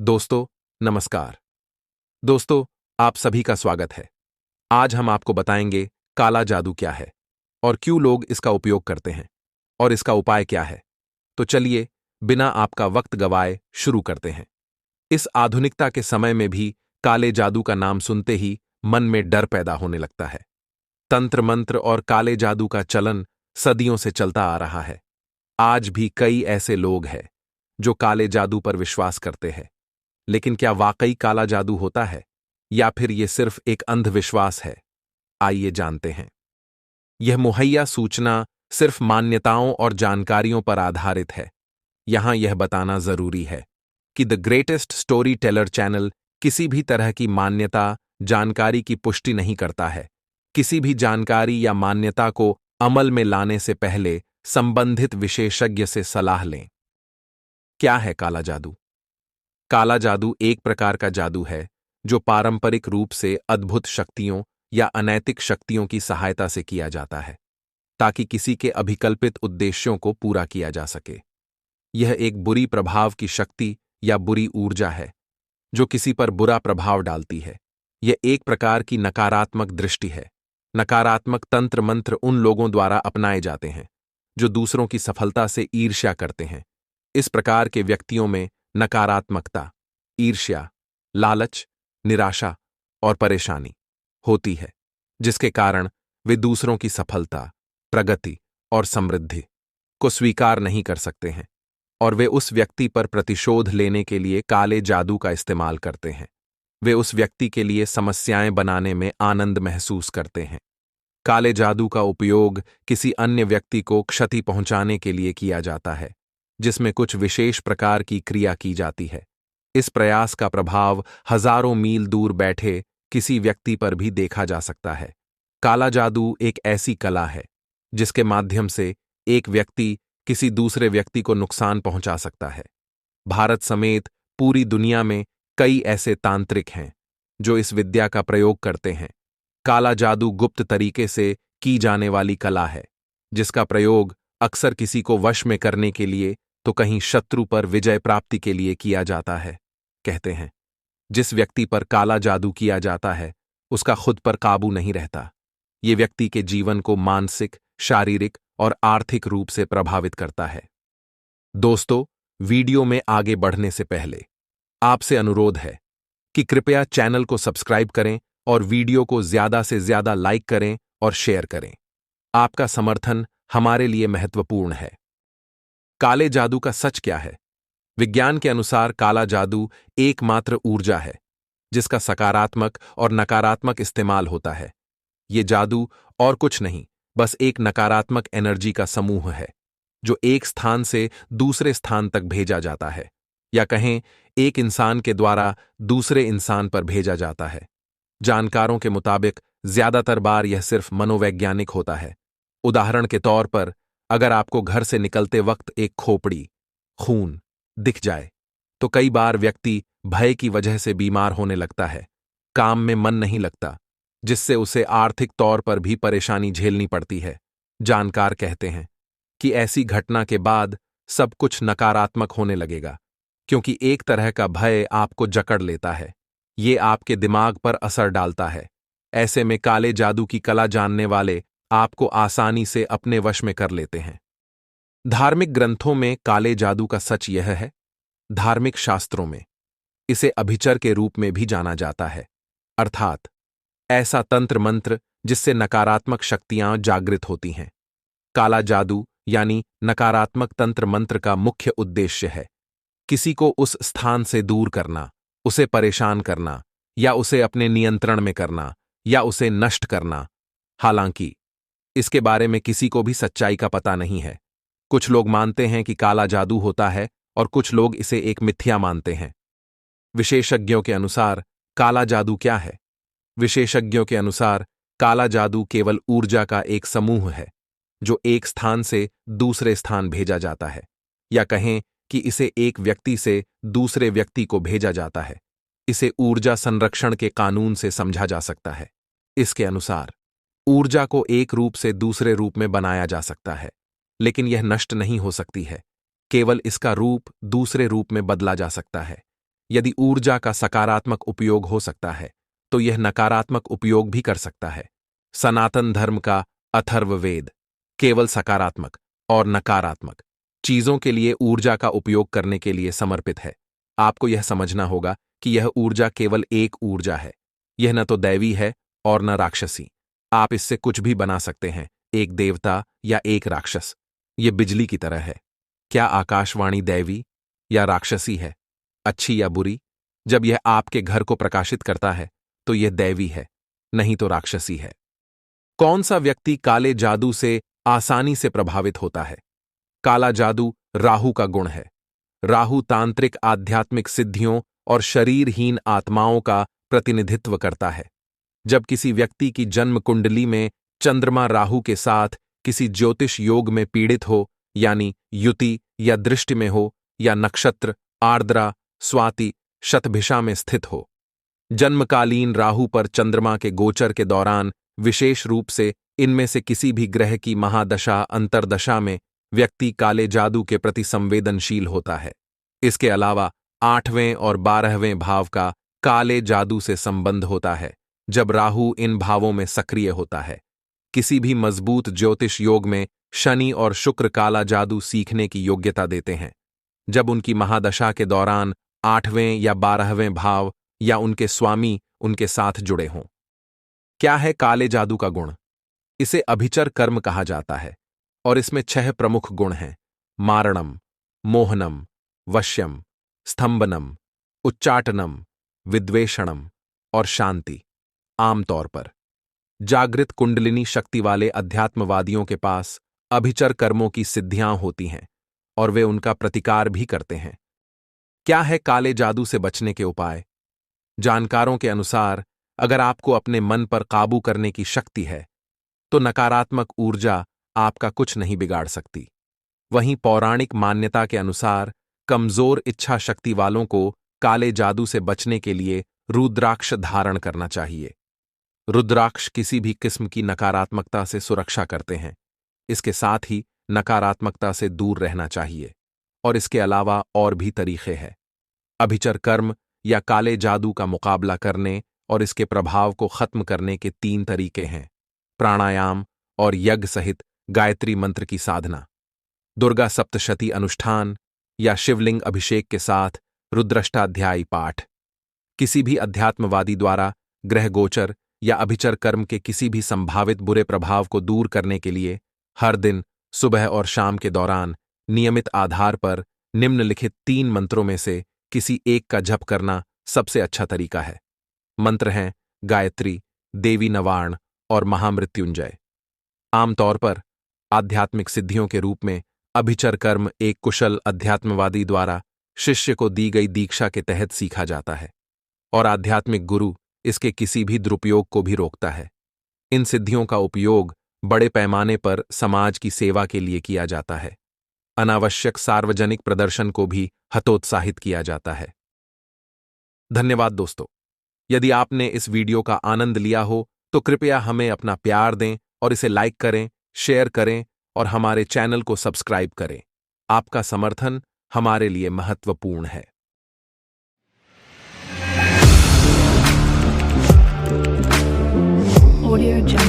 दोस्तों, नमस्कार। दोस्तों, आप सभी का स्वागत है। आज हम आपको बताएंगे काला जादू क्या है और क्यों लोग इसका उपयोग करते हैं और इसका उपाय क्या है। तो चलिए, बिना आपका वक्त गवाए शुरू करते हैं। इस आधुनिकता के समय में भी काले जादू का नाम सुनते ही मन में डर पैदा होने लगता है। तंत्र मंत्र और काले जादू का चलन सदियों से चलता आ रहा है। आज भी कई ऐसे लोग हैं जो काले जादू पर विश्वास करते हैं। लेकिन क्या वाकई काला जादू होता है या फिर यह सिर्फ एक अंधविश्वास है? आइए जानते हैं। यह मुहैया सूचना सिर्फ मान्यताओं और जानकारियों पर आधारित है। यहां यह बताना जरूरी है कि the greatest story teller channel किसी भी तरह की मान्यता, जानकारी की पुष्टि नहीं करता है। किसी भी जानकारी या मान्यता को अमल में लाने से पहले संबंधित विशेषज्ञ से सलाह लें। क्या है काला जादू? काला जादू एक प्रकार का जादू है जो पारंपरिक रूप से अद्भुत शक्तियों या अनैतिक शक्तियों की सहायता से किया जाता है, ताकि किसी के अभिकल्पित उद्देश्यों को पूरा किया जा सके। यह एक बुरी प्रभाव की शक्ति या बुरी ऊर्जा है जो किसी पर बुरा प्रभाव डालती है। यह एक प्रकार की नकारात्मक दृष्टि है। नकारात्मक तंत्र मंत्र उन लोगों द्वारा अपनाए जाते हैं जो दूसरों की सफलता से ईर्ष्या करते हैं। इस प्रकार के व्यक्तियों में नकारात्मकता, ईर्ष्या, लालच, निराशा और परेशानी होती है, जिसके कारण वे दूसरों की सफलता, प्रगति और समृद्धि को स्वीकार नहीं कर सकते हैं और वे उस व्यक्ति पर प्रतिशोध लेने के लिए काले जादू का इस्तेमाल करते हैं। वे उस व्यक्ति के लिए समस्याएं बनाने में आनंद महसूस करते हैं। काले जादू का उपयोग किसी अन्य व्यक्ति को क्षति पहुंचाने के लिए किया जाता है, जिसमें कुछ विशेष प्रकार की क्रिया की जाती है। इस प्रयास का प्रभाव हजारों मील दूर बैठे किसी व्यक्ति पर भी देखा जा सकता है। काला जादू एक ऐसी कला है जिसके माध्यम से एक व्यक्ति किसी दूसरे व्यक्ति को नुकसान पहुंचा सकता है। भारत समेत पूरी दुनिया में कई ऐसे तांत्रिक हैं जो इस विद्या का प्रयोग करते हैं। काला जादू गुप्त तरीके से की जाने वाली कला है, जिसका प्रयोग अक्सर किसी को वश में करने के लिए तो कहीं शत्रु पर विजय प्राप्ति के लिए किया जाता है। कहते हैं, जिस व्यक्ति पर काला जादू किया जाता है उसका खुद पर काबू नहीं रहता। ये व्यक्ति के जीवन को मानसिक, शारीरिक और आर्थिक रूप से प्रभावित करता है। दोस्तों, वीडियो में आगे बढ़ने से पहले आपसे अनुरोध है कि कृपया चैनल को सब्सक्राइब करें और वीडियो को ज्यादा से ज्यादा लाइक करें और शेयर करें। आपका समर्थन हमारे लिए महत्वपूर्ण है। काले जादू का सच क्या है? विज्ञान के अनुसार काला जादू एकमात्र ऊर्जा है जिसका सकारात्मक और नकारात्मक इस्तेमाल होता है। ये जादू और कुछ नहीं, बस एक नकारात्मक एनर्जी का समूह है जो एक स्थान से दूसरे स्थान तक भेजा जाता है, या कहें एक इंसान के द्वारा दूसरे इंसान पर भेजा जाता है। जानकारों के मुताबिक ज्यादातर बार यह सिर्फ मनोवैज्ञानिक होता है। उदाहरण के तौर पर, अगर आपको घर से निकलते वक्त एक खोपड़ी, खून दिख जाए तो कई बार व्यक्ति भय की वजह से बीमार होने लगता है। काम में मन नहीं लगता, जिससे उसे आर्थिक तौर पर भी परेशानी झेलनी पड़ती है। जानकार कहते हैं कि ऐसी घटना के बाद सब कुछ नकारात्मक होने लगेगा, क्योंकि एक तरह का भय आपको जकड़ लेता है। ये आपके दिमाग पर असर डालता है। ऐसे में काले जादू की कला जानने वाले आपको आसानी से अपने वश में कर लेते हैं। धार्मिक ग्रंथों में काले जादू का सच यह है। धार्मिक शास्त्रों में इसे अभिचर के रूप में भी जाना जाता है, अर्थात ऐसा तंत्र मंत्र जिससे नकारात्मक शक्तियां जागृत होती हैं। काला जादू यानी नकारात्मक तंत्र मंत्र का मुख्य उद्देश्य है किसी को उस स्थान से दूर करना, उसे परेशान करना, या उसे अपने नियंत्रण में करना, या उसे नष्ट करना। हालांकि इसके बारे में किसी को भी सच्चाई का पता नहीं है। कुछ लोग मानते हैं कि काला जादू होता है और कुछ लोग इसे एक मिथ्या मानते हैं। विशेषज्ञों के अनुसार काला जादू क्या है? विशेषज्ञों के अनुसार काला जादू केवल ऊर्जा का एक समूह है जो एक स्थान से दूसरे स्थान भेजा जाता है, या कहें कि इसे एक व्यक्ति से दूसरे व्यक्ति को भेजा जाता है। इसे ऊर्जा संरक्षण के कानून से समझा जा सकता है। इसके अनुसार ऊर्जा को एक रूप से दूसरे रूप में बनाया जा सकता है, लेकिन यह नष्ट नहीं हो सकती है। केवल इसका रूप दूसरे रूप में बदला जा सकता है। यदि ऊर्जा का सकारात्मक उपयोग हो सकता है तो यह नकारात्मक उपयोग भी कर सकता है। सनातन धर्म का अथर्ववेद केवल सकारात्मक और नकारात्मक चीजों के लिए ऊर्जा का उपयोग करने के लिए समर्पित है। आपको यह समझना होगा कि यह ऊर्जा केवल एक ऊर्जा है। यह न तो दैवी है और न राक्षसी। आप इससे कुछ भी बना सकते हैं, एक देवता या एक राक्षस। यह बिजली की तरह है। क्या आकाशवाणी दैवी या राक्षसी है, अच्छी या बुरी? जब यह आपके घर को प्रकाशित करता है तो यह दैवी है, नहीं तो राक्षसी है। कौन सा व्यक्ति काले जादू से आसानी से प्रभावित होता है? काला जादू राहु का गुण है। राहु तांत्रिक आध्यात्मिक सिद्धियों और शरीरहीन आत्माओं का प्रतिनिधित्व करता है। जब किसी व्यक्ति की जन्म कुंडली में चंद्रमा राहु के साथ किसी ज्योतिष योग में पीड़ित हो, यानी युति या दृष्टि में हो, या नक्षत्र आर्द्रा, स्वाति, शतभिषा में स्थित हो, जन्मकालीन राहु पर चंद्रमा के गोचर के दौरान विशेष रूप से इनमें से किसी भी ग्रह की महादशा अंतर्दशा में व्यक्ति काले जादू के प्रति संवेदनशील होता है। इसके अलावा 8वें और 12वें भाव का काले जादू से संबंध होता है। जब राहु इन भावों में सक्रिय होता है, किसी भी मजबूत ज्योतिष योग में शनि और शुक्र काला जादू सीखने की योग्यता देते हैं। जब उनकी महादशा के दौरान 8वें या 12वें भाव या उनके स्वामी उनके साथ जुड़े हों। क्या है काले जादू का गुण? इसे अभिचर कर्म कहा जाता है और इसमें 6 प्रमुख गुण हैं: मारणम, मोहनम, वश्यम, स्तंभनम, उच्चाटनम, विद्वेषणम और शांति। आमतौर पर जागृत कुंडलिनी शक्ति वाले अध्यात्मवादियों के पास अभिचर कर्मों की सिद्धियां होती हैं और वे उनका प्रतिकार भी करते हैं। क्या है काले जादू से बचने के उपाय? जानकारों के अनुसार अगर आपको अपने मन पर काबू करने की शक्ति है तो नकारात्मक ऊर्जा आपका कुछ नहीं बिगाड़ सकती। वहीं पौराणिक मान्यता के अनुसार कमजोर इच्छा शक्ति वालों को काले जादू से बचने के लिए रुद्राक्ष धारण करना चाहिए। रुद्राक्ष किसी भी किस्म की नकारात्मकता से सुरक्षा करते हैं। इसके साथ ही नकारात्मकता से दूर रहना चाहिए। और इसके अलावा और भी तरीके हैं। अभिचर कर्म या काले जादू का मुकाबला करने और इसके प्रभाव को खत्म करने के 3 तरीके हैं: प्राणायाम और यज्ञ सहित गायत्री मंत्र की साधना, दुर्गा सप्तशती अनुष्ठान या शिवलिंग अभिषेक के साथ रुद्रष्टाध्यायी पाठ। किसी भी अध्यात्मवादी द्वारा ग्रह गोचर या अभिचर कर्म के किसी भी संभावित बुरे प्रभाव को दूर करने के लिए हर दिन सुबह और शाम के दौरान नियमित आधार पर निम्नलिखित 3 मंत्रों में से किसी एक का जप करना सबसे अच्छा तरीका है। मंत्र हैं गायत्री, देवी नवार्ण और महामृत्युंजय। आमतौर पर आध्यात्मिक सिद्धियों के रूप में अभिचर कर्म एक कुशल अध्यात्मवादी द्वारा शिष्य को दी गई दीक्षा के तहत सीखा जाता है और आध्यात्मिक गुरु इसके किसी भी दुरुपयोग को भी रोकता है। इन सिद्धियों का उपयोग बड़े पैमाने पर समाज की सेवा के लिए किया जाता है। अनावश्यक सार्वजनिक प्रदर्शन को भी हतोत्साहित किया जाता है। धन्यवाद दोस्तों। यदि आपने इस वीडियो का आनंद लिया हो तो कृपया हमें अपना प्यार दें और इसे लाइक करें, शेयर करें और हमारे चैनल को सब्सक्राइब करें। आपका समर्थन हमारे लिए महत्वपूर्ण है। Audio Jungle.